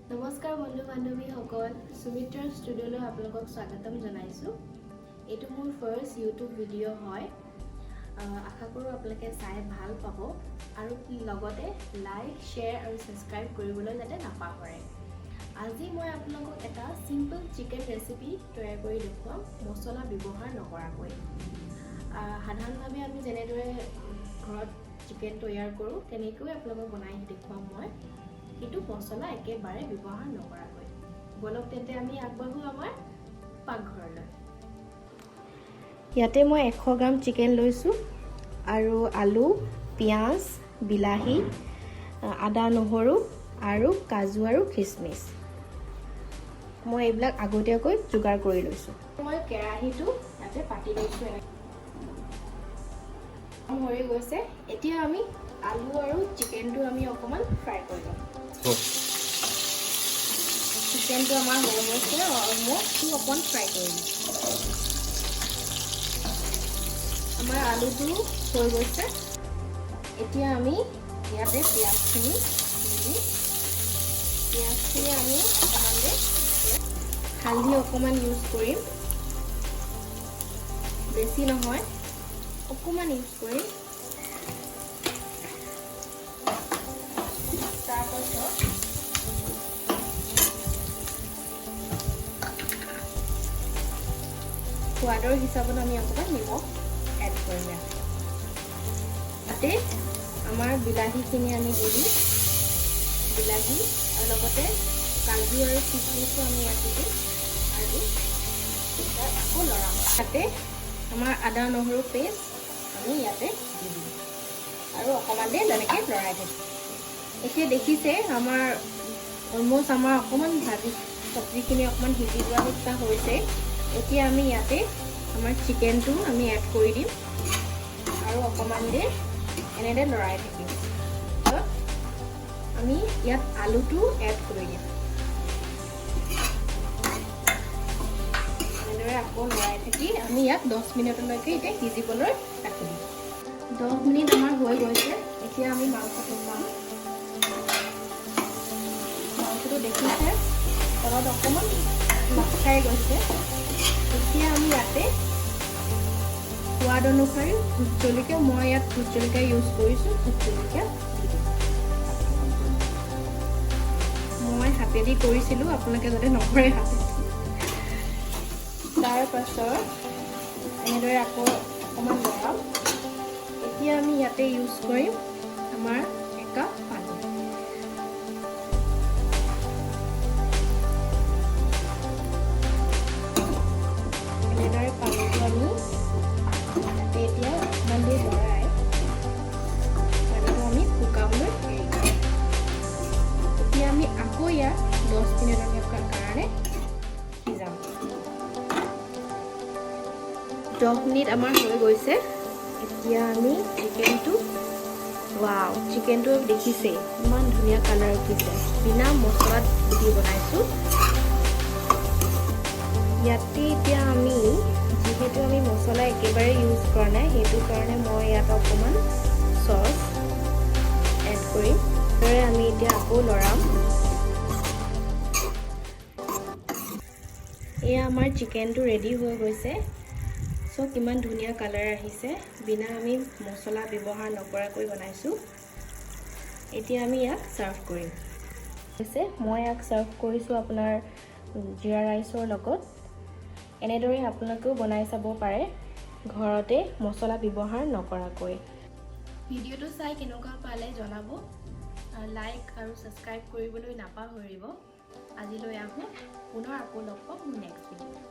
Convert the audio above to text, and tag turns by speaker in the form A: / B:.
A: নমস্কাৰ বন্ধু বান্ধৱীসকল, সুমিত্ৰাৰ ষ্টুডিঅ'লৈ আপোনালোকক স্বাগতম জনাইছোঁ। এইটো মোৰ ফাৰ্ষ্ট ইউটিউব ভিডিঅ' হয়। আশা কৰোঁ আপোনালোকে চাই ভাল পাব আৰু লগতে লাইক, শ্বেয়াৰ আৰু ছাবস্ক্ৰাইব কৰিবলৈ যাতে নাপাহৰে। আজি মই আপোনালোকক এটা চিম্পল চিকেন ৰেচিপি তৈয়াৰ কৰি দেখুৱাম, মছলা ব্যৱহাৰ নকৰাকৈ। সাধাৰণভাৱে আমি যেনেদৰে ঘৰত চিকেন তৈয়াৰ কৰোঁ তেনেকৈ আপোনালোকক বনাই দেখুৱাম মই, কিন্তু মছলা একেবাৰে ব্যৱহাৰ নকৰাকৈ। বলক তেন্তে আমি আগবাঢ়ো আমাৰ পাকঘৰলৈ। ইয়াতে মই 100 গ্ৰাম চিকেন লৈছোঁ আৰু আলু, পিঁয়াজ, বিলাহী, আদা, নহৰু আৰু কাজু আৰু খিচমিচ মই এইবিলাক আগতীয়াকৈ যোগাৰ কৰি লৈছোঁ। মই কেৰাহীটো ইয়াতে পাতি লৈছোঁ। হৈ গৈছে, এতিয়া আমি আলু আৰু চিকেনটো আমি অকণমান ফ্ৰাই কৰি ল'ম। চিকেনটো আমাৰ হৈ গৈছে, অলমষ্ট অকণমান ফ্ৰাই কৰি ল'ম। আমাৰ আলুটো হৈ গৈছে, এতিয়া আমি ইয়াতে পিঁয়াজখিনি আমি অকণমানকৈ হালধি অকণমান ইউজ কৰিম, বেছি নহয়, অকণমান ইউজ কৰিম। তাৰপাছত সোৱাদৰ হিচাপত আমি অকণমান নিমখ এড কৰিম। তাতে আমাৰ বিলাহীখিনি আমি দি দিম, বিলাহী আৰু লগতে কাজু আৰু খিচমিচো আমি ইয়াত দি দিম আৰু আকৌ লৰাম। তাতে আমাৰ আদা নহৰু পেষ্ট আমি ইয়াতে দি দিম আৰু অকণমান দেৰি তেনেকৈ লৰাই দিম। এতিয়া দেখিছে আমাৰ অলমষ্ট আমাৰ অকণমান চব্জিখিনি অকণমান সিজি যোৱা নিচিনা হৈছে। এতিয়া আমি ইয়াতে আমাৰ চিকেনটো আমি এড কৰি দিম আৰু অকণমান দেৰি এনেদৰে লৰাই থাকিম। আমি ইয়াত আলুটো এড কৰি দিম, এনেদৰে আকৌ লৰাই থাকি আমি ইয়াত 10 মিনিটলৈকে এতিয়া সিজিবলৈ ৰাখি দিম। 10 মিনিট আমাৰ হৈ গৈছে, এতিয়া আমি মাংসটো পাম। মাংসটো দেখিছে তলত অকণমান লাখ খাই গৈছে। এতিয়া আমি ইয়াতে সোৱাদ অনুসৰি ভোট জলকীয়া, মই ইয়াত ভোট জলকীয়া ইউজ কৰিছোঁ। ভোট জলকীয়া মই হাতেদি কৰিছিলোঁ, আপোনালোকে যাতে নকৰে হাতেদি। তাৰপাছত এনেদৰে আকৌ অকণমান লৰাম। এতিয়া আমি ইয়াতে ইউজ কৰিম আমাৰ 1 কাপ পানী। এনেদৰে পানীটো আমি ইয়াতে এতিয়া অকণমান দেৰি লৰাই পানীটো আমি শুকাবলৈ এৰি দিম। এতিয়া আমি আকৌ ইয়াত 10 মিনিটৰ কাৰণে সিজাম। 10 মিনিট আমাৰ হৈ গৈছে, এতিয়া আমি চিকেনটো, ৱাও, চিকেনটো দেখিছে ইমান ধুনীয়া কালাৰ উঠিছে, বিনা মছলাত দি বনাইছোঁ। ইয়াতে এতিয়া আমি যিহেতু আমি মছলা একেবাৰে ইউজ কৰা নাই, সেইটো কাৰণে মই ইয়াত অকণমান চচ এড কৰিম। দৰে আমি এতিয়া আকৌ লৰাম। এয়া আমাৰ চিকেনটো ৰেডি হৈ গৈছে। চ' কিমান ধুনীয়া কালাৰ আহিছে, বিনা আমি মছলা ব্যৱহাৰ নকৰাকৈ বনাইছোঁ। এতিয়া আমি ইয়াক ছাৰ্ভ কৰিম। মই ইয়াক ছাৰ্ভ কৰিছোঁ আপোনাৰ জিৰা ৰাইচৰ লগত। এনেদৰে আপোনালোকেও বনাই চাব পাৰে ঘৰতে মছলা ব্যৱহাৰ নকৰাকৈ। ভিডিঅ'টো চাই কেনেকুৱা পালে জনাব, লাইক আৰু ছাবস্ক্ৰাইব কৰিবলৈ নাপাহৰিব। আজিলৈ আহোঁ, পুনৰ আকৌ লগ পাম নেক্সট ভিডিঅ'ত।